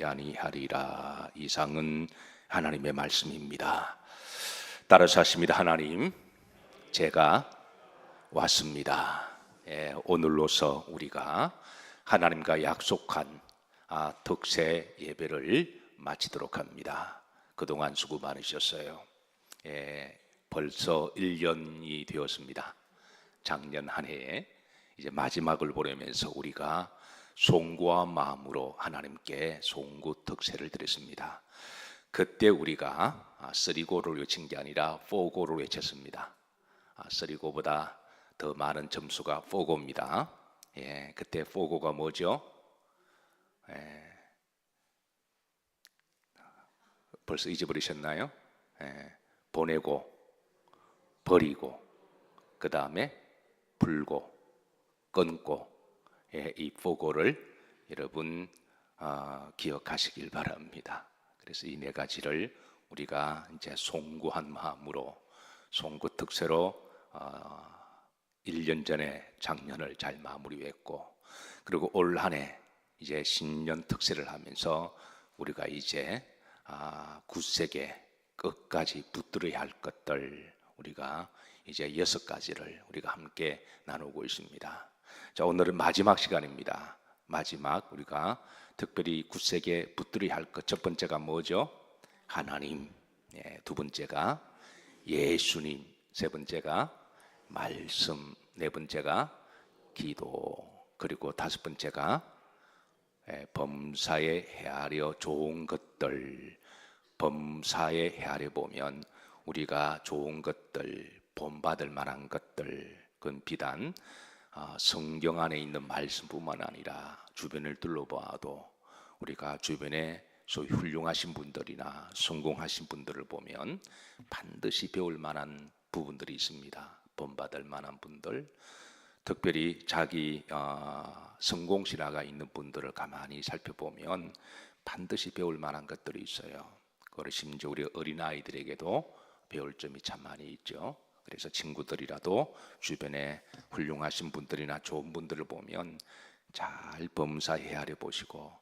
아니하리라. 이상은 하나님의 말씀입니다. 따라서 하십니다. 하나님, 제가 왔습니다. 오늘로서 우리가 하나님과 약속한 특세 예배를 마치도록 합니다. 그동안 수고 많으셨어요. 벌써 1년이 되었습니다. 작년 한 해에 이제 마지막을 보내면서 우리가 송구와 마음으로 하나님께 송구 특세를 드렸습니다. 그때 우리가 쓰리고를 외친 게 아니라 포고를 외쳤습니다. 쓰리고보다 더 많은 점수가 포고입니다. 그때 포고가 뭐죠? 벌써 잊어버리셨나요? 보내고, 버리고, 그 다음에 불고, 끊고, 이 포고를 여러분 기억하시길 바랍니다. 그래서 이 네 가지를 우리가 이제 송구한 마음으로 송구 특세로 1년 전에 작년을 잘 마무리했고, 그리고 올 한 해 이제 신년 특세를 하면서 우리가 이제 굳세게 끝까지 붙들어야 할 것들 우리가 이제 6가지를 우리가 함께 나누고 있습니다. 자, 오늘은 마지막 시간입니다. 마지막 우리가 특별히 굳세게 붙들어야 할 것 첫 번째가 뭐죠? 하나님. 두 번째가 예수님. 세 번째가 말씀. 네 번째가 기도. 그리고 다섯 번째가 범사에 헤아려 좋은 것들. 범사에 헤아려 보면 우리가 좋은 것들, 본받을 만한 것들, 그건 비단 성경 안에 있는 말씀뿐만 아니라 주변을 둘러봐도 우리가 주변에 소위 훌륭하신 분들이나 성공하신 분들을 보면 반드시 배울 만한 부분들이 있습니다. 본받을 만한 분들, 특별히 자기 성공 신화가 있는 분들을 가만히 살펴보면 반드시 배울 만한 것들이 있어요. 그걸 심지어 우리 어린아이들에게도 배울 점이 참 많이 있죠. 그래서 친구들이라도 주변에 훌륭하신 분들이나 좋은 분들을 보면 잘 범사 헤아려 보시고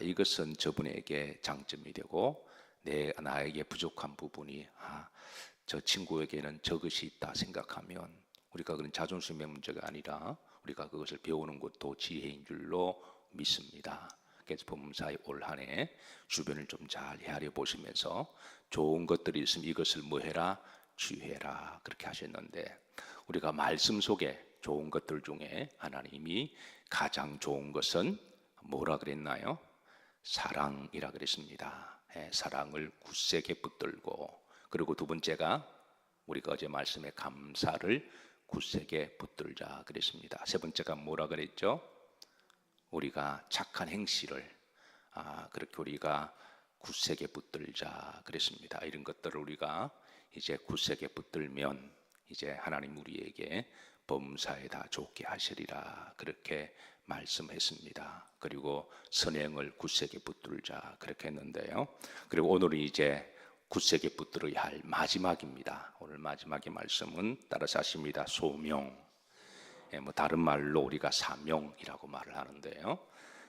이것은 저분에게 장점이 되고 나에게 부족한 부분이 저 친구에게는 저것이 있다 생각하면 우리가 그런 자존심의 문제가 아니라 우리가 그것을 배우는 것도 지혜인 줄로 믿습니다. 그래서 범사의 올 한 해 주변을 좀 잘 헤아려 보시면서 좋은 것들이 있으면 이것을 뭐 해라? 취해라 그렇게 하셨는데 우리가 말씀 속에 좋은 것들 중에 하나님이 가장 좋은 것은 뭐라 그랬나요? 사랑이라 그랬습니다. 사랑을 굳세게 붙들고 그리고 두 번째가 우리가 어제 말씀에 감사를 굳세게 붙들자 그랬습니다. 세 번째가 뭐라 그랬죠? 우리가 착한 행실을 그렇게 우리가 굳세게 붙들자 그랬습니다. 이런 것들을 우리가 이제 굳세게 붙들면 이제 하나님 우리에게 범사에 다 좋게 하시리라 그렇게 말씀했습니다. 그리고 선행을 굳세게 붙들자 그렇게 했는데요. 그리고 오늘은 이제 굳세게 붙들어야 할 마지막입니다. 오늘 마지막의 말씀은 따라서 하십니다. 소명. 다른 말로 우리가 사명이라고 말을 하는데요.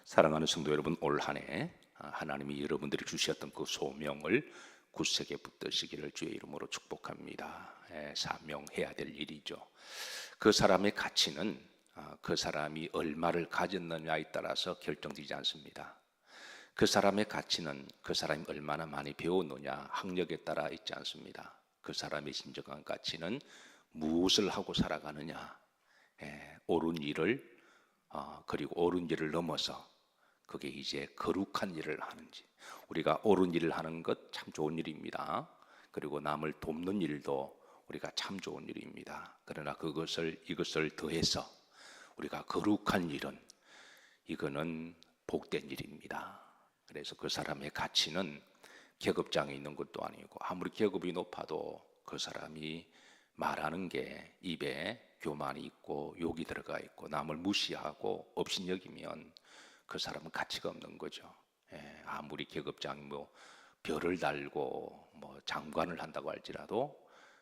사랑하는 성도 여러분, 올 한 해 하나님이 여러분들이 주셨던 그 소명을 굳세게 붙드시기를 주의 이름으로 축복합니다. 사명해야 될 일이죠. 그 사람의 가치는 그 사람이 얼마를 가졌느냐에 따라서 결정되지 않습니다. 그 사람의 가치는 그 사람이 얼마나 많이 배웠느냐 학력에 따라 있지 않습니다. 그 사람의 진정한 가치는 무엇을 하고 살아가느냐, 옳은 일을 그리고 옳은 일을 넘어서 그게 이제 거룩한 일을 하는지. 우리가 옳은 일을 하는 것 참 좋은 일입니다. 그리고 남을 돕는 일도 우리가 참 좋은 일입니다. 그러나 이것을 더해서 우리가 거룩한 일은 이거는 복된 일입니다. 그래서 그 사람의 가치는 계급장에 있는 것도 아니고 아무리 계급이 높아도 그 사람이 말하는 게 입에 교만이 있고 욕이 들어가 있고 남을 무시하고 업신여기면 그 사람은 가치가 없는 거죠. 아무리 계급장 별을 달고 장관을 한다고 할지라도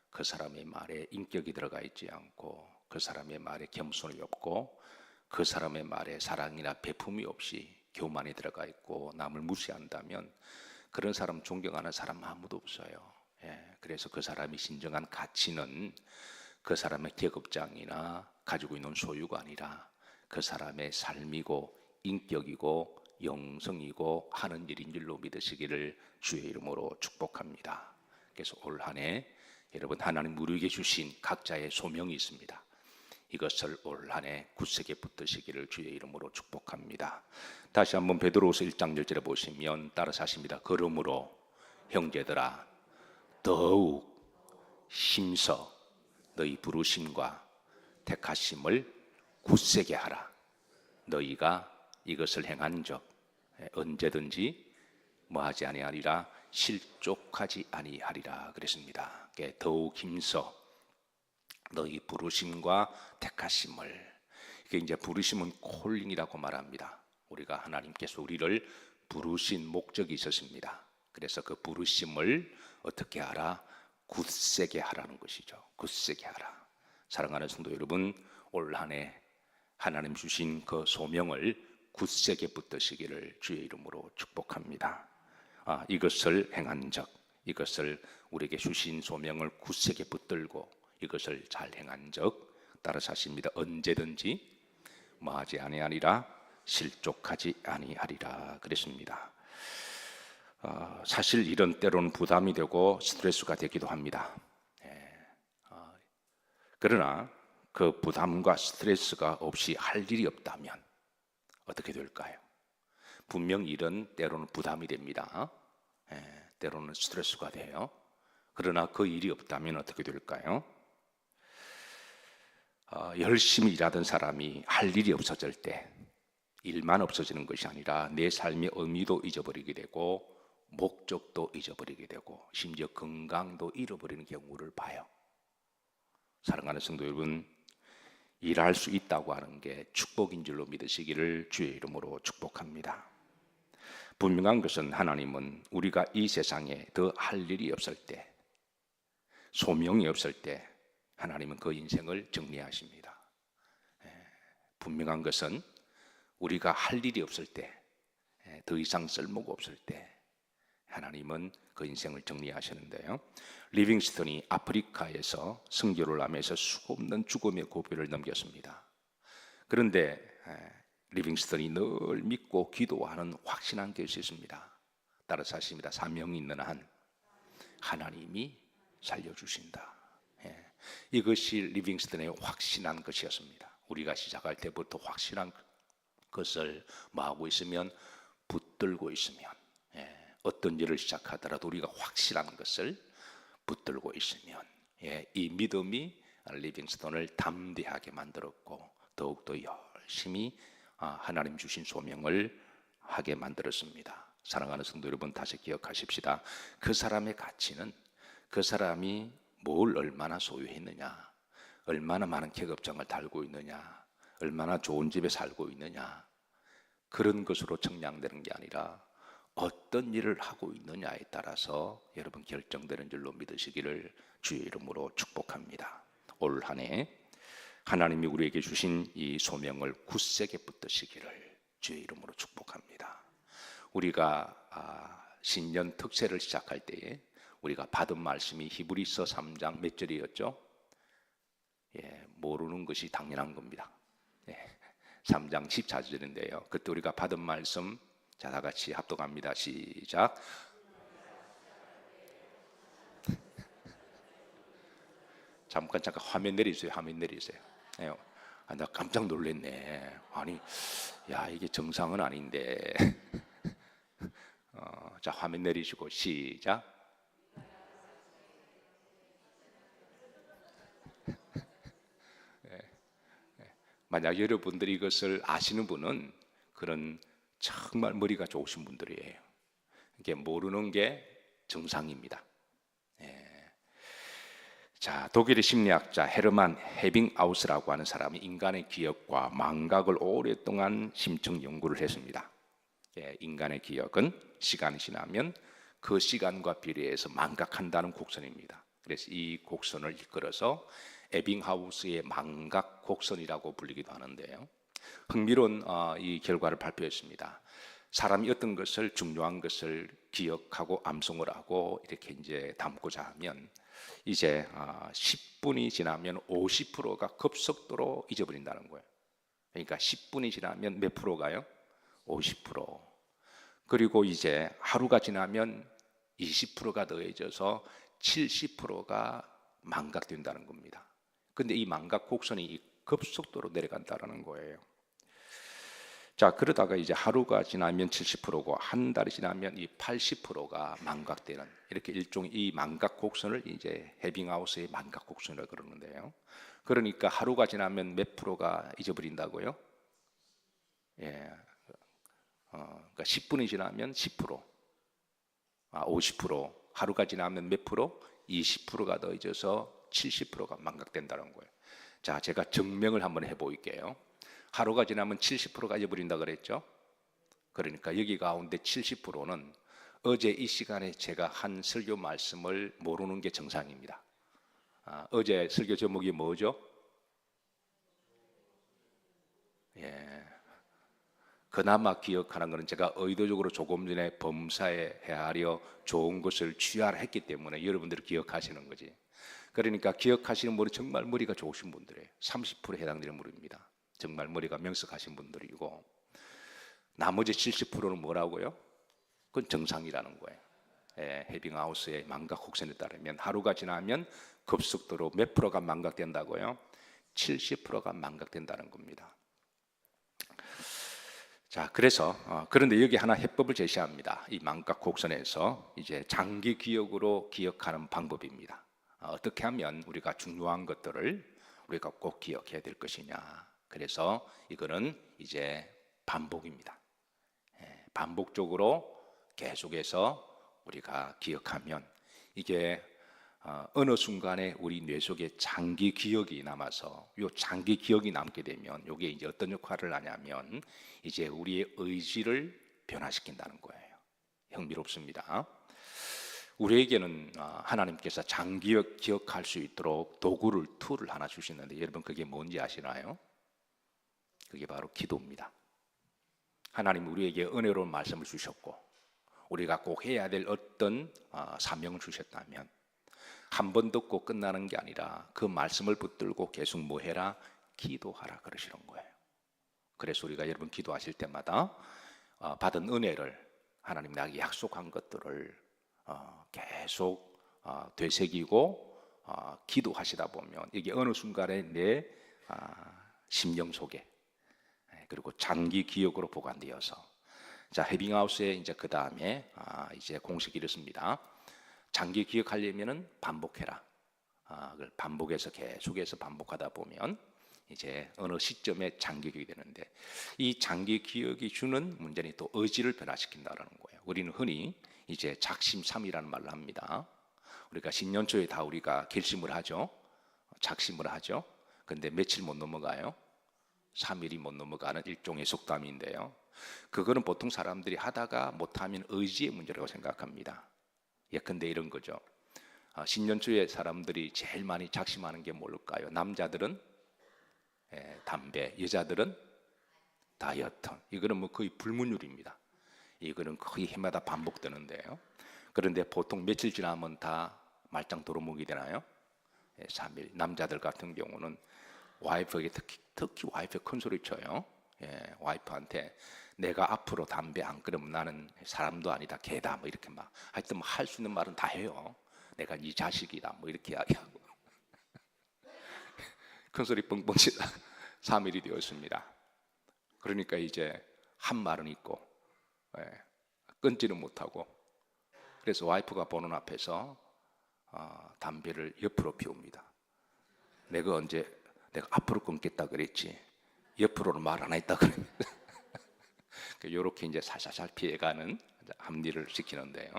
그 사람의 말에 인격이 들어가 있지 않고 그 사람의 말에 겸손이 없고 그 사람의 말에 사랑이나 배품이 없이 교만이 들어가 있고 남을 무시한다면 그런 사람 존경하는 사람 아무도 없어요. 그래서 그 사람이 진정한 가치는 그 사람의 계급장이나 가지고 있는 소유가 아니라 그 사람의 삶이고 인격이고 영성이고 하는 일인 줄로 믿으시기를 주의 이름으로 축복합니다. 그래서 올 한 해 여러분 하나님 우리에게 주신 각자의 소명이 있습니다. 이것을 올 한 해 굳세게 붙드시기를 주의 이름으로 축복합니다. 다시 한번 베드로후서 1장 1절에 보시면 따라서 하십니다. 그러므로 형제들아 더욱 힘써 너희 부르심과 택하심을 굳세게 하라. 너희가 이것을 행한 적 언제든지 뭐하지 아니하리라 실족하지 아니하리라 그랬습니다. 더욱 힘써 너희 부르심과 택하심을, 이게 이제 부르심은 콜링이라고 말합니다. 우리가 하나님께서 우리를 부르신 목적이 있었습니다. 그래서 그 부르심을 어떻게 하라? 굳세게 하라는 것이죠. 굳세게 하라. 사랑하는 성도 여러분, 올 한 해 하나님 주신 그 소명을 굳세게 붙드시기를 주의 이름으로 축복합니다. 이것을 행한 적, 이것을 우리에게 주신 소명을 굳세게 붙들고 이것을 잘 행한 적, 따라서 하십니다. 언제든지 뭐하지 아니하리라 실족하지 아니하리라 그랬습니다. 사실 이런 때로는 부담이 되고 스트레스가 되기도 합니다. 그러나 그 부담과 스트레스가 없이 할 일이 없다면 어떻게 될까요? 분명 일은 때로는 부담이 됩니다. 때로는 스트레스가 돼요. 그러나 그 일이 없다면 어떻게 될까요? 열심히 일하던 사람이 할 일이 없어질 때 일만 없어지는 것이 아니라 내 삶의 의미도 잊어버리게 되고 목적도 잊어버리게 되고 심지어 건강도 잃어버리는 경우를 봐요. 사랑하는 성도 여러분, 일할 수 있다고 하는 게 축복인 줄로 믿으시기를 주의 이름으로 축복합니다. 분명한 것은 하나님은 우리가 이 세상에 더 할 일이 없을 때, 소명이 없을 때 하나님은 그 인생을 정리하십니다. 분명한 것은 우리가 할 일이 없을 때, 더 이상 쓸모가 없을 때 하나님은 그 인생을 정리하시는데요. 리빙스턴이 아프리카에서 선교를 하면서 수없는 죽음의 고비를 넘겼습니다. 그런데 리빙스턴이 늘 믿고 기도하는 확신한 것이 있습니다. 따라서 하십니다. 사명이 있는 한 하나님이 살려주신다. 이것이 리빙스턴의 확신한 것이었습니다. 우리가 시작할 때부터 확신한 것을 뭐하고 있으면 붙들고 있으면, 어떤 일을 시작하더라도 우리가 확실한 것을 붙들고 있으면, 이 믿음이 리빙스턴을 담대하게 만들었고 더욱더 열심히 하나님 주신 소명을 하게 만들었습니다. 사랑하는 성도 여러분, 다시 기억하십시다. 그 사람의 가치는 그 사람이 뭘 얼마나 소유했느냐, 얼마나 많은 계급장을 달고 있느냐, 얼마나 좋은 집에 살고 있느냐, 그런 것으로 측량되는 게 아니라 어떤 일을 하고 있느냐에 따라서 여러분 결정되는 줄로 믿으시기를 주의 이름으로 축복합니다. 올 한 해 하나님이 우리에게 주신 이 소명을 굳세게 붙드시기를 주의 이름으로 축복합니다. 우리가 신년 특세를 시작할 때에 우리가 받은 말씀이 히브리서 3장 몇 절이었죠? 모르는 것이 당연한 겁니다. 3장 14절인데요. 그때 우리가 받은 말씀, 자, 다 같이 합독합니다. 시작. 잠깐 화면 내리세요. 화면 내리세요. 나 깜짝 놀랐네. 아니, 야, 이게 정상은 아닌데. 자, 화면 내리시고 시작. 만약 여러분들이 이것을 아시는 분은 그런 정말 머리가 좋으신 분들이에요. 이게 모르는 게 정상입니다. 자, 독일의 심리학자 헤르만 헤빙아우스라고 하는 사람이 인간의 기억과 망각을 오랫동안 심층 연구를 했습니다. 인간의 기억은 시간이 지나면 그 시간과 비례해서 망각한다는 곡선입니다. 그래서 이 곡선을 이끌어서 에빙하우스의 망각 곡선이라고 불리기도 하는데요. 흥미로운 이 결과를 발표했습니다. 사람이 어떤 것을 중요한 것을 기억하고 암송을 하고 이렇게 이제 담고자 하면 이제 10분이 지나면 50%가 급속도로 잊어버린다는 거예요. 그러니까 10분이 지나면 몇 프로가요? 50%. 그리고 이제 하루가 지나면 20%가 더해져서 70%가 망각된다는 겁니다. 근데 이 망각 곡선이 급속도로 내려간다는 거예요. 자, 그러다가 이제 하루가 지나면 70%고 한 달이 지나면 이 80%가 망각되는, 이렇게 일종의 이 망각 곡선을 이제 해빙하우스의 망각 곡선이라고 그러는데요. 그러니까 하루가 지나면 몇 프로가 잊어버린다고요? 예. 그러니까 10분이 지나면 10%, 50%, 하루가 지나면 몇 프로? 20%가 더 잊어서 70%가 망각된다는 거예요. 자, 제가 증명을 한번 해볼게요. 하루가 지나면 70%가 잊어버린다 그랬죠? 그러니까 여기 가운데 70%는 어제 이 시간에 제가 한 설교 말씀을 모르는 게 정상입니다. 어제 설교 제목이 뭐죠? 예. 그나마 기억하는 것은 제가 의도적으로 조금 전에 범사에 헤아려 좋은 것을 취하라 했기 때문에 여러분들이 기억하시는 거지. 그러니까 기억하시는 분은 정말 머리가 좋으신 분들이에요. 30%에 해당되는 분입니다. 정말 머리가 명석하신 분들이고, 나머지 70%는 뭐라고요? 그건 정상이라는 거예요. 예, 해빙하우스의 망각 곡선에 따르면 하루가 지나면 급속도로 몇 프로가 망각된다고요? 70%가 망각된다는 겁니다. 자, 그래서 그런데 여기 하나 해법을 제시합니다. 이 망각 곡선에서 이제 장기 기억으로 기억하는 방법입니다. 어떻게 하면 우리가 중요한 것들을 우리가 꼭 기억해야 될 것이냐. 그래서 이거는 이제 반복입니다. 반복적으로 계속해서 우리가 기억하면 이게 어느 순간에 우리 뇌 속에 장기 기억이 남아서, 요 장기 기억이 남게 되면 이게 이제 어떤 역할을 하냐면 이제 우리의 의지를 변화시킨다는 거예요. 흥미롭습니다. 우리에게는 하나님께서 장기 기억할 수 있도록 도구를, 툴을 하나 주시는데 여러분 그게 뭔지 아시나요? 그게 바로 기도입니다. 하나님 우리에게 은혜로운 말씀을 주셨고 우리가 꼭 해야 될 어떤 사명을 주셨다면 한 번 듣고 끝나는 게 아니라 그 말씀을 붙들고 계속 뭐 해라? 기도하라 그러시는 거예요. 그래서 우리가 여러분 기도하실 때마다 받은 은혜를, 하나님 나에게 약속한 것들을 계속 되새기고 기도하시다 보면 이게 어느 순간에 내 심령 속에, 그리고 장기 기억으로 보관되어서, 자, 해빙하우스에 이제 그 다음에 이제 공식이 이렇습니다. 장기 기억하려면은 반복해라. 그걸 반복해서 계속해서 반복하다 보면 이제 어느 시점에 장기 기억이 되는데, 이 장기 기억이 주는 문제는 또 의지를 변화시킨다는 거예요. 우리는 흔히 이제 작심삼일이라는 말을 합니다. 우리가 신년초에 다 우리가 결심을 하죠. 작심을 하죠. 근데 며칠 못 넘어가요. 3일이 못 넘어가는 일종의 속담인데요. 그거는 보통 사람들이 하다가 못하면 의지의 문제라고 생각합니다. 예컨대 이런 거죠. 신년초에 사람들이 제일 많이 작심하는 게 뭘까요? 남자들은 담배, 여자들은 다이어트. 이거는 뭐 거의 불문율입니다. 이거는 거의 해마다 반복되는데요. 그런데 보통 며칠 지나면 다 말짱 도루묵이 되나요? 3일. 남자들 같은 경우는 와이프에게 특히 와이프 큰 소리 쳐요. 와이프한테 내가 앞으로 담배 안 끊으면 나는 사람도 아니다, 개다, 뭐 이렇게 막 하여튼 뭐 할 수 있는 말은 다 해요. 내가 네 자식이다, 뭐 이렇게 이야기하고 큰 소리 뻥뻥 치다 3일이 되었습니다. 그러니까 이제 한 말은 있고 끊지는 못하고, 그래서 와이프가 보는 앞에서 담배를 옆으로 피웁니다. 내가 앞으로 끊겠다 그랬지 옆으로는 말 안 했다 그럽니다. 이렇게 이제 살살살 피해가는 합리를 시키는데요.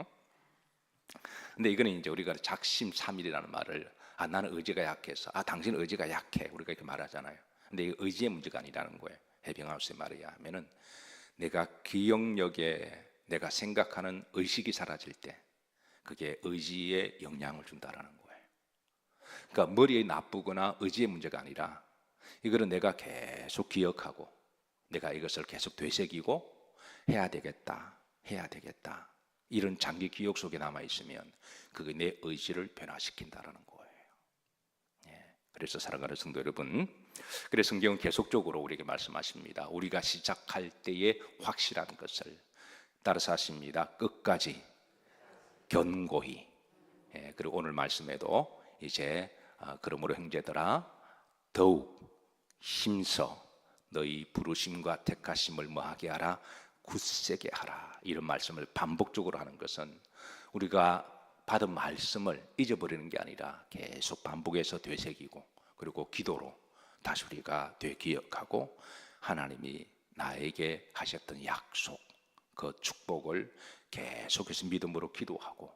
근데 이거는 이제 우리가 작심삼일이라는 말을, 나는 의지가 약해서, 당신 의지가 약해, 우리가 이렇게 말하잖아요. 근데 이 의지의 문제가 아니라는 거예요. 해빙하우스의 말에 의하면은 내가 기억력에 내가 생각하는 의식이 사라질 때 그게 의지에 영향을 준다라는 거예요. 그러니까 머리에 나쁘거나 의지의 문제가 아니라 이거는 내가 계속 기억하고 내가 이것을 계속 되새기고 해야 되겠다, 해야 되겠다. 이런 장기 기억 속에 남아 있으면 그게 내 의지를 변화시킨다라는 거예요. 그래서 사랑하는 성도 여러분, 그래서 성경은 계속적으로 우리에게 말씀하십니다. 우리가 시작할 때의 확실한 것을 따라서 하십니다. 끝까지 견고히. 그리고 오늘 말씀에도 이제 그러므로 형제들아 더욱 힘써 너희 부르심과 택하심을 뭐하게 하라? 굳세게 하라. 이런 말씀을 반복적으로 하는 것은 우리가 받은 말씀을 잊어버리는 게 아니라 계속 반복해서 되새기고 그리고 기도로 다시 우리가 되기억하고 하나님이 나에게 하셨던 약속, 그 축복을 계속해서 믿음으로 기도하고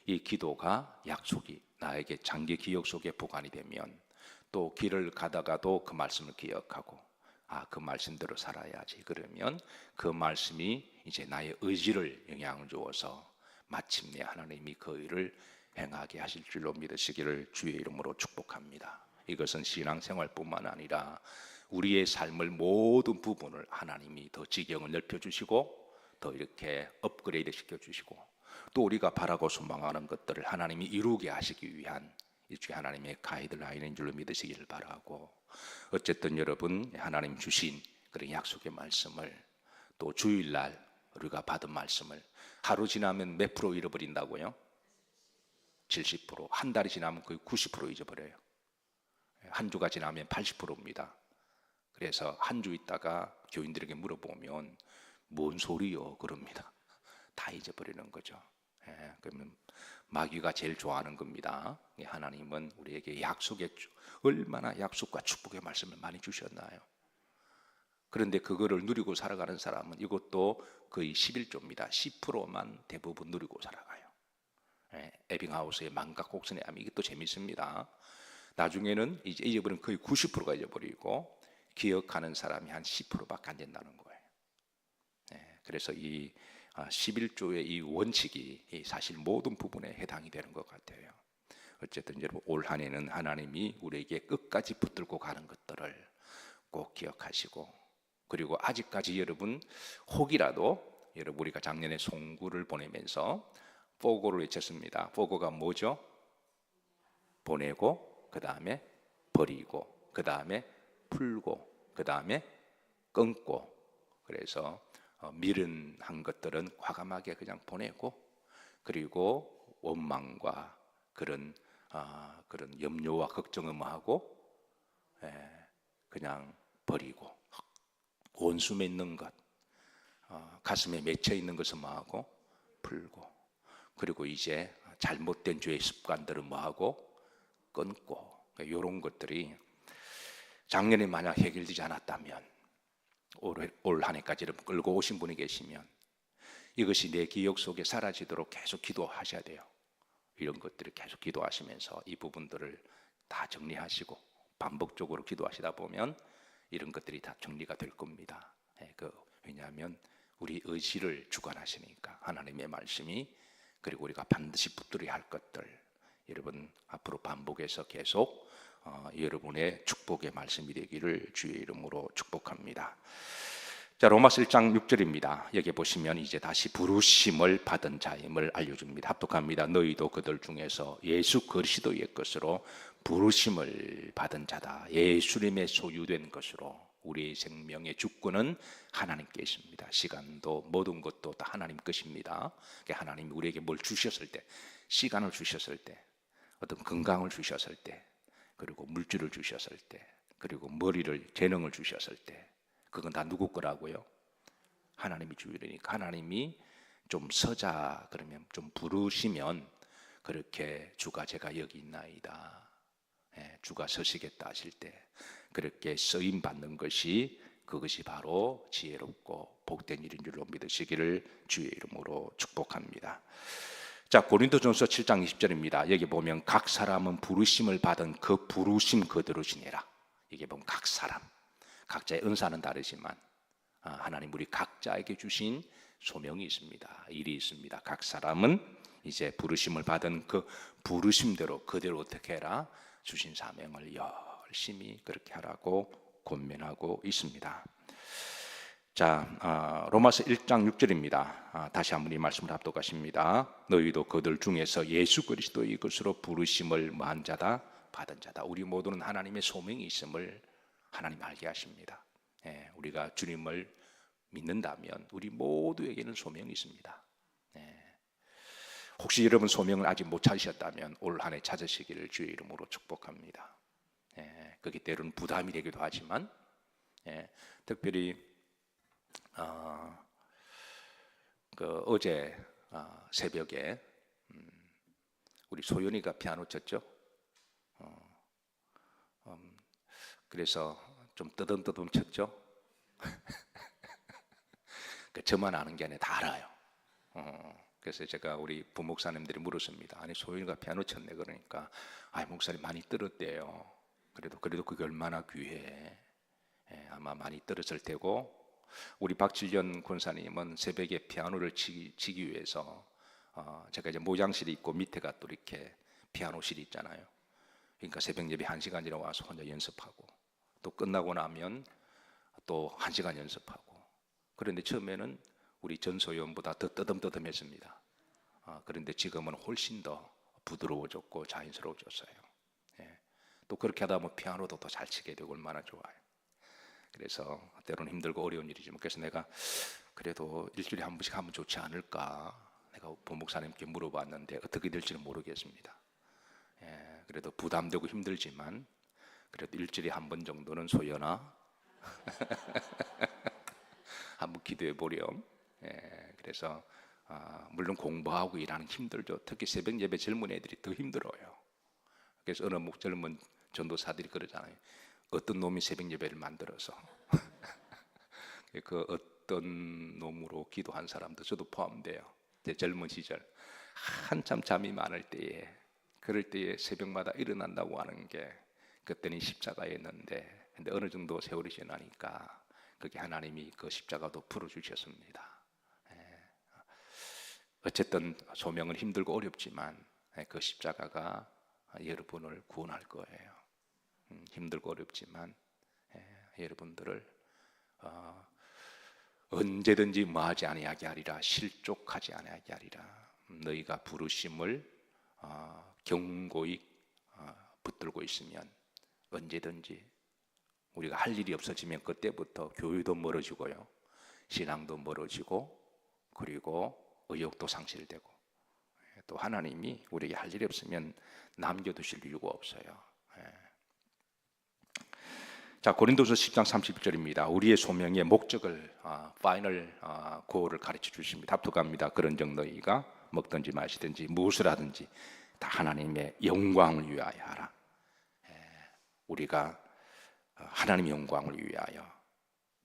이 기도가 약속이 나에게 장기 기억 속에 보관이 되면 또 길을 가다가도 그 말씀을 기억하고 그 말씀대로 살아야지. 그러면 그 말씀이 이제 나의 의지를 영향을 주어서 마침내 하나님이 그 일을 행하게 하실 줄로 믿으시기를 주의 이름으로 축복합니다. 이것은 신앙생활뿐만 아니라 우리의 삶을 모든 부분을 하나님이 더 지경을 넓혀주시고 더 이렇게 업그레이드 시켜주시고 또 우리가 바라고 소망하는 것들을 하나님이 이루게 하시기 위한 일주일 하나님의 가이드라인인 줄로 믿으시기를 바라고, 어쨌든 여러분 하나님 주신 그런 약속의 말씀을 또 주일날 우리가 받은 말씀을 하루 지나면 몇 프로 잃어버린다고요? 70%. 한 달이 지나면 거의 90% 잊어버려요. 한 주가 지나면 80%입니다. 그래서 한 주 있다가 교인들에게 물어보면 뭔 소리요? 그럽니다. 다 잊어버리는 거죠. 그러면 마귀가 제일 좋아하는 겁니다. 하나님은 우리에게 얼마나 약속과 축복의 말씀을 많이 주셨나요? 그런데 그거를 누리고 살아가는 사람은 이것도 거의 11조입니다. 10%만 대부분 누리고 살아가요. 에빙하우스의 망각곡선의 암이 이게 또 재밌습니다. 나중에는 이제 잊어버리면 거의 90%가 잊어버리고 기억하는 사람이 한 10%밖에 안 된다는 거예요. 그래서 이 11조의 이 원칙이 사실 모든 부분에 해당이 되는 것 같아요. 어쨌든 여러분 올 한 해는 하나님이 우리에게 끝까지 붙들고 가는 것들을 꼭 기억하시고, 그리고 아직까지 여러분 혹이라도 여러분 우리가 작년에 송구를 보내면서 포고를 외쳤습니다. 포고가 뭐죠? 보내고 그 다음에 버리고 그 다음에 풀고 그 다음에 끊고, 그래서 미련한 것들은 과감하게 그냥 보내고 그리고 원망과 그런 염려와 걱정을 뭐하고 그냥 버리고, 원수 맺는 것, 가슴에 맺혀 있는 것을 뭐하고 풀고, 그리고 이제 잘못된 죄의 습관들을 뭐하고 끊고, 이런 것들이 작년에 만약 해결되지 않았다면 올 한 해까지 끌고 오신 분이 계시면 이것이 내 기억 속에 사라지도록 계속 기도하셔야 돼요. 이런 것들을 계속 기도하시면서 이 부분들을 다 정리하시고 반복적으로 기도하시다 보면 이런 것들이 다 정리가 될 겁니다. 왜냐하면 우리 의지를 주관하시니까 하나님의 말씀이, 그리고 우리가 반드시 붙들어야 할 것들, 여러분 앞으로 반복해서 계속 여러분의 축복의 말씀이 되기를 주의 이름으로 축복합니다. 자, 로마서 1장 6절입니다. 여기 보시면 이제 다시 부르심을 받은 자임을 알려줍니다. 합독합니다. 너희도 그들 중에서 예수 그리스도의 것으로 부르심을 받은 자다. 예수님의 소유된 것으로 우리의 생명의 주권은 하나님께 있습니다. 시간도 모든 것도 다 하나님 것입니다. 하나님이 우리에게 뭘 주셨을 때, 시간을 주셨을 때, 어떤 건강을 주셨을 때, 그리고 물질을 주셨을 때, 그리고 머리를, 재능을 주셨을 때, 그건 다 누구 거라고요? 하나님이 주이니까 하나님이 좀 서자 그러면 좀 부르시면 그렇게 주가 제가 여기 있나이다, 주가 서시겠다 하실 때 그렇게 쓰임 받는 것이, 그것이 바로 지혜롭고 복된 일인 줄로 믿으시기를 주의 이름으로 축복합니다. 자, 고린도전서 7장 20절입니다. 여기 보면 각 사람은 부르심을 받은 그 부르심 그대로 지내라. 이게 보면 각 사람, 각자의 은사는 다르지만 하나님 우리 각자에게 주신 소명이 있습니다. 일이 있습니다. 각 사람은 이제 부르심을 받은 그 부르심대로 그대로 어떻게 해라? 주신 사명을 열심히 그렇게 하라고 권면하고 있습니다. 자, 로마서 1장 6절입니다. 다시 한번 이 말씀을 합독하십니다. 너희도 그들 중에서 예수 그리스도의 것으로 부르심을 뭐한 자다? 받은 자다. 우리 모두는 하나님의 소명이 있음을 하나님 알게 하십니다. 우리가 주님을 믿는다면 우리 모두에게는 소명이 있습니다. 혹시 여러분 소명을 아직 못 찾으셨다면 올 한 해 찾으시기를 주의 이름으로 축복합니다. 그게 때로는 부담이 되기도 하지만 특별히 어제 새벽에 우리 소연이가 피아노 쳤죠. 그래서 좀 뜨듬뜨듬 쳤죠. 저만 아는 게 아니라 다 알아요. 그래서 제가 우리 부목사님들이 물었습니다. 아니 소연이가 피아노 쳤네. 그러니까 목사님 많이 들었대요. 그래도 그게 얼마나 귀해. 아마 많이 들었을 테고, 우리 박질련 권사님은 새벽에 피아노를 치기 위해서 제가 이제 모장실이 있고 밑에가 또 이렇게 피아노실이 있잖아요. 그러니까 새벽 예배 1시간이나 와서 혼자 연습하고 또 끝나고 나면 또 1시간 연습하고. 그런데 처음에는 우리 전소연보다 더 뜨듬뜨듬했습니다. 그런데 지금은 훨씬 더 부드러워졌고 자연스러워졌어요. 또 그렇게 하다 보면 피아노도 더 잘 치게 되고 얼마나 좋아요. 그래서 때로는 힘들고 어려운 일이지만, 그래서 내가 그래도 일주일에 한 번씩 하면 좋지 않을까, 내가 부목사님께 물어봤는데 어떻게 될지는 모르겠습니다. 그래도 부담되고 힘들지만 그래도 일주일에 한 번 정도는 소연아 한번 기도해 보렴. 그래서 물론 공부하고 일하는 힘들죠. 특히 새벽 예배 젊은 애들이 더 힘들어요. 그래서 어느 젊은 전도사들이 그러잖아요. 어떤 놈이 새벽 예배를 만들어서 그 어떤 놈으로 기도한 사람도 저도 포함돼요. 제 젊은 시절 한참 잠이 많을 때에, 그럴 때에 새벽마다 일어난다고 하는 게 그때는 십자가였는데, 근데 어느 정도 세월이 지나니까 그게 하나님이 그 십자가도 풀어주셨습니다. 어쨌든 소명은 힘들고 어렵지만 그 십자가가 여러분을 구원할 거예요. 힘들고 어렵지만 여러분들을 언제든지 뭐하지 아니하게 하리라, 실족하지 아니하게 하리라. 너희가 부르심을 경고히 붙들고 있으면 언제든지, 우리가 할 일이 없어지면 그때부터 교회도 멀어지고요, 신앙도 멀어지고, 그리고 의욕도 상실되고, 또 하나님이 우리에게 할 일이 없으면 남겨두실 이유가 없어요. 자, 고린도서 10장 31절입니다. 우리의 소명의 목적을 파이널 고를 가르쳐 주십니다. 합독합니다. 그런즉 너희가 먹든지 마시든지 무엇을 하든지 다 하나님의 영광을 위하여 하라. 우리가 하나님의 영광을 위하여.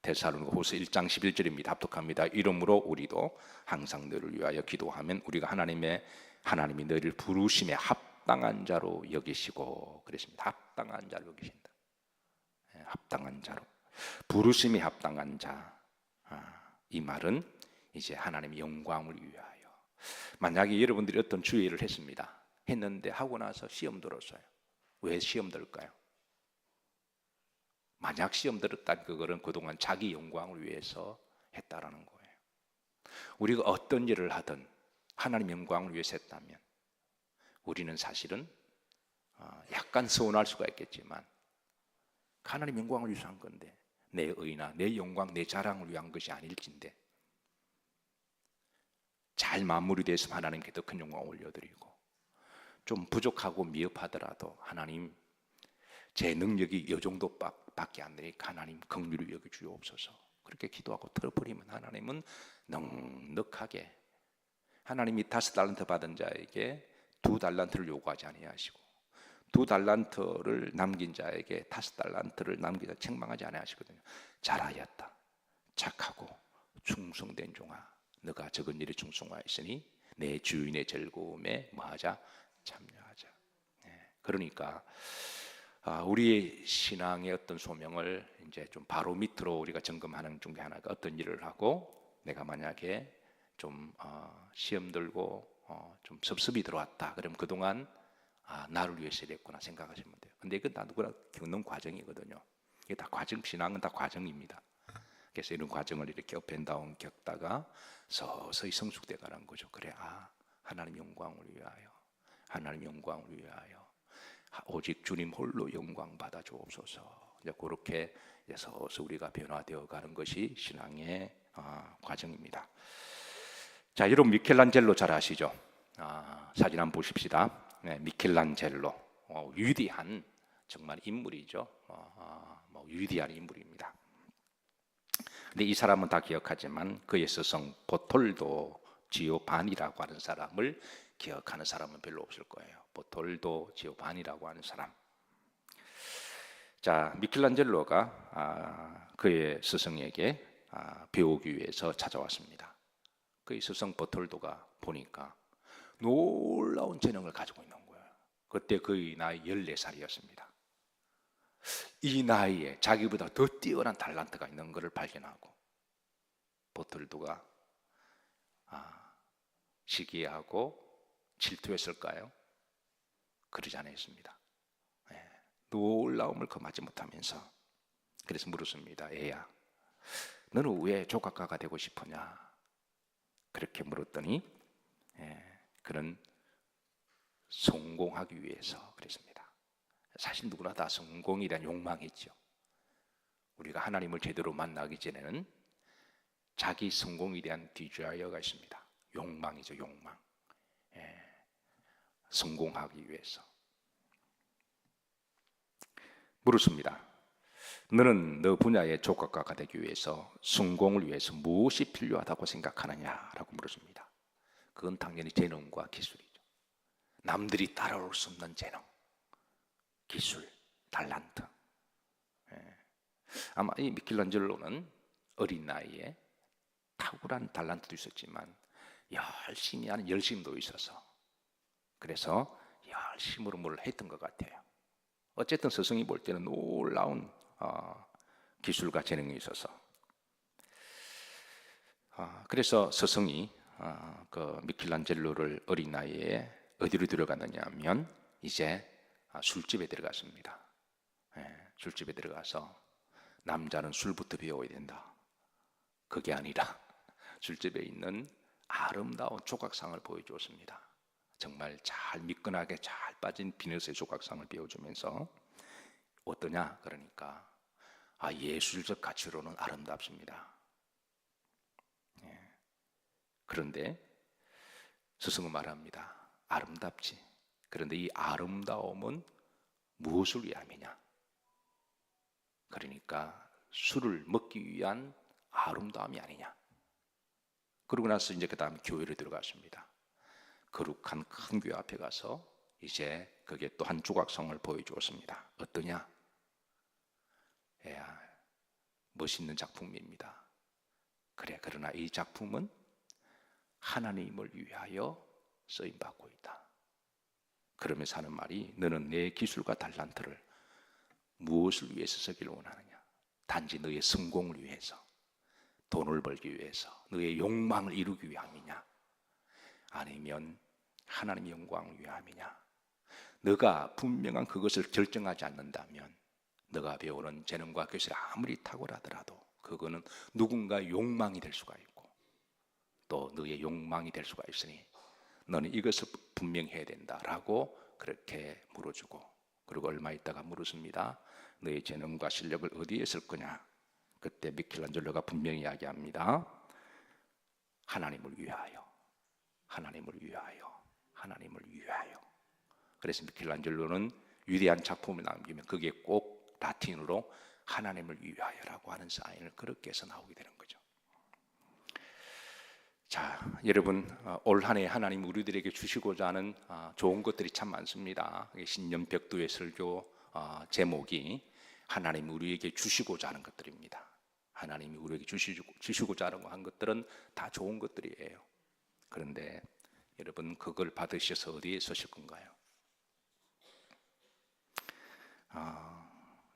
데살로니가후서 1장 11절입니다. 합독합니다. 이러므로 우리도 항상 너를 위하여 기도하면 우리가 하나님이 너희를 부르심에 합당한 자로 여기시고 그랬습니다. 합당한 자로 여기신다. 합당한 자로, 부르심이 합당한 자. 이 말은 이제 하나님의 영광을 위하여. 만약에 여러분들이 어떤 주의를 했는데 하고 나서 시험 들었어요. 왜 시험 들을까요? 만약 시험 들었다는 그거는 그동안 자기 영광을 위해서 했다라는 거예요. 우리가 어떤 일을 하든 하나님 영광을 위해서 했다면 우리는 사실은 약간 서운할 수가 있겠지만 하나님 영광을 위해서 한 건데, 내 의나 내 영광, 내 자랑을 위한 것이 아닐진데 잘 마무리돼서 하나님께 더 큰 영광을 올려드리고, 좀 부족하고 미흡하더라도 하나님 제 능력이 이 정도 밖에 안 되니까 하나님 긍휼히 여겨주옵소서, 그렇게 기도하고 털어버리면 하나님은 넉넉하게, 하나님이 5달란트 받은 자에게 2달란트를 요구하지 아니하시고 2달란트를 남긴 자에게 5달란트를 남기자 책망하지 아니하시거든요. 잘하였다, 착하고 충성된 종아, 너가 적은 일에 충성하였으니 내 주인의 즐거움에 뭐하자? 참여하자. 그러니까 우리의 신앙의 어떤 소명을 이제 좀 바로 밑으로 우리가 점검하는 중에 하나가, 어떤 일을 하고 내가 만약에 좀 시험 들고 좀 섭섭이 들어왔다, 그럼 그동안 나를 위해서 이랬구나 생각하시면 돼요. 근데 이건 다 누구나 겪는 과정이거든요. 이게 다 과정, 신앙은 다 과정입니다. 그래서 이런 과정을 이렇게 업앤다운 겪다가 서서히 성숙돼 가는 거죠. 그래, 하나님 영광을 위하여, 하나님 영광을 위하여, 오직 주님 홀로 영광 받아 주옵소서. 이제 그렇게 이제 서서 우리가 변화되어 가는 것이 신앙의 과정입니다. 자, 여러분 미켈란젤로 잘 아시죠? 사진 한번 보십시다. 네, 미켈란젤로 위대한 정말 인물이죠. 위대한 인물입니다. 근데 이 사람은 다 기억하지만 그의 스승 보톨도 지오반이라고 하는 사람을 기억하는 사람은 별로 없을 거예요. 보톨도 지오반이라고 하는 사람. 자, 미켈란젤로가 그의 스승에게 배우기 위해서 찾아왔습니다. 그의 스승 보톨도가 보니까 놀라운 재능을 가지고 있는 거예요. 그때 그의 나이 14살이었습니다. 이 나이에 자기보다 더 뛰어난 달란트가 있는 것을 발견하고 보톨도가 시기하고 질투했을까요? 그러지 않았습니다. 놀라움을 금하지 못하면서 그래서 물었습니다. 애야, 너는 왜 조각가가 되고 싶으냐? 그렇게 물었더니 그는 성공하기 위해서 그랬습니다. 사실 누구나 다 성공에 대한 욕망이 있죠. 우리가 하나님을 제대로 만나기 전에는 자기 성공에 대한 디자이어가 있습니다. 욕망이죠, 욕망. 성공하기 위해서 물었습니다. 너는 너 분야의 조각가가 되기 위해서 성공을 위해서 무엇이 필요하다고 생각하느냐라고 물었습니다. 그건 당연히 재능과 기술이죠. 남들이 따라올 수 없는 재능, 기술, 달란트. 아마 이 미켈란젤로는 어린 나이에 탁월한 달란트도 있었지만 열심히 하는 열심도 있어서 그래서 열심으로 뭘 했던 것 같아요. 어쨌든 스승이 볼 때는 놀라운 기술과 재능이 있어서 그래서 스승이 그 미켈란젤로를 어린 나이에 어디로 들어갔느냐 하면 이제 술집에 들어갔습니다. 술집에 들어가서 남자는 술부터 배워야 된다. 그게 아니라 술집에 있는 아름다운 조각상을 보여주었습니다. 정말 잘 미끈하게 잘 빠진 비너스의 조각상을 배워주면서 어떠냐? 그러니까 예술적 가치로는 아름답습니다. 그런데 스승은 말합니다. 아름답지. 그런데 이 아름다움은 무엇을 위함이냐? 그러니까 술을 먹기 위한 아름다움이 아니냐? 그러고 나서 이제 그 다음에 교회를 들어갔습니다. 거룩한 큰 교회 앞에 가서 이제 그게 또 한 조각상을 보여주었습니다. 어떠냐? 멋있는 작품입니다. 그래, 그러나 이 작품은 하나님을 위하여 쓰임받고 있다. 그러면서 하는 말이 너는 내 기술과 달란트를 무엇을 위해서 쓰기를 원하느냐? 단지 너의 성공을 위해서, 돈을 벌기 위해서, 너의 욕망을 이루기 위함이냐? 아니면 하나님의 영광을 위함이냐? 너가 분명한 그것을 결정하지 않는다면 너가 배우는 재능과 기술이 아무리 탁월하더라도 그거는 누군가의 욕망이 될 수가 있고 또 너의 욕망이 될 수가 있으니 너는 이것을 분명히 해야 된다라고 그렇게 물어주고 그리고 얼마 있다가 물었습니다. 너의 재능과 실력을 어디에 쓸 거냐? 그때 미켈란젤로가 분명히 이야기합니다. 하나님을 위하여, 하나님을 위하여, 하나님을 위하여. 그래서 미켈란젤로는 위대한 작품을 남기면 그게 꼭 라틴어로 하나님을 위하여라고 하는 사인을 그렇게 해서 나오게 되는 거죠. 자, 여러분 올 한 해 하나님 우리들에게 주시고자 하는 좋은 것들이 참 많습니다. 신년 벽두의 설교 제목이 하나님 우리에게 주시고자 하는 것들입니다. 하나님이 우리에게 주시고자 하는 것들은 다 좋은 것들이에요. 그런데 여러분 그걸 받으셔서 어디에 서실 건가요?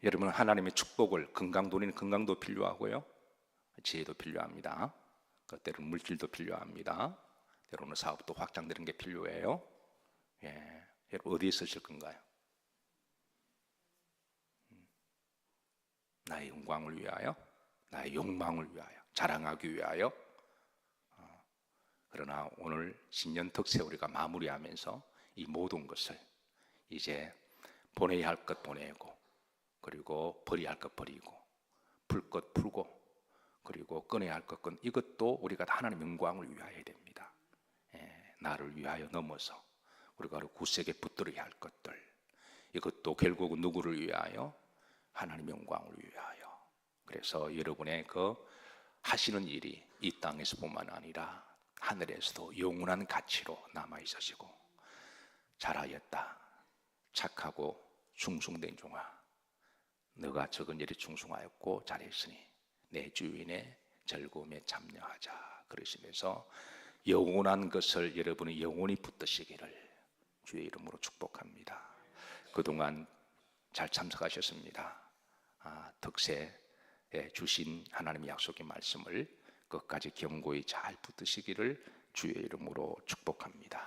여러분 하나님의 축복을 건강도는 건강도 필요하고요. 지혜도 필요합니다. 때로는 물질도 필요합니다. 때로는 사업도 확장되는 게 필요해요. 여러분 어디에 서실 건가요? 나의 영광을 위하여, 나의 욕망을 위하여, 자랑하기 위하여. 그러나 오늘 신년 특세 우리가 마무리하면서 이 모든 것을 이제 보내야 할 것 보내고, 그리고 버려야 할 것 버리고, 풀 것 풀고, 그리고 꺼내야 할 것 건, 이것도 우리가 다 하나님의 영광을 위하여 됩니다. 나를 위하여 넘어서 우리가 굳세게 붙들어야 할 것들, 이것도 결국은 누구를 위하여? 하나님의 영광을 위하여. 그래서 여러분의 그 하시는 일이 이 땅에서뿐만 아니라 하늘에서도 영원한 가치로 남아 있으시고, 잘하였다, 착하고 충성된 종아, 너가 적은 일에 충성하였고 잘했으니 내 주인의 즐거움에 참여하자, 그러시면서 영원한 것을 여러분이 영원히 붙드시기를 주의 이름으로 축복합니다. 그동안 잘 참석하셨습니다. 특세에 주신 하나님의 약속의 말씀을 끝까지 견고히 잘 붙드시기를 주의 이름으로 축복합니다.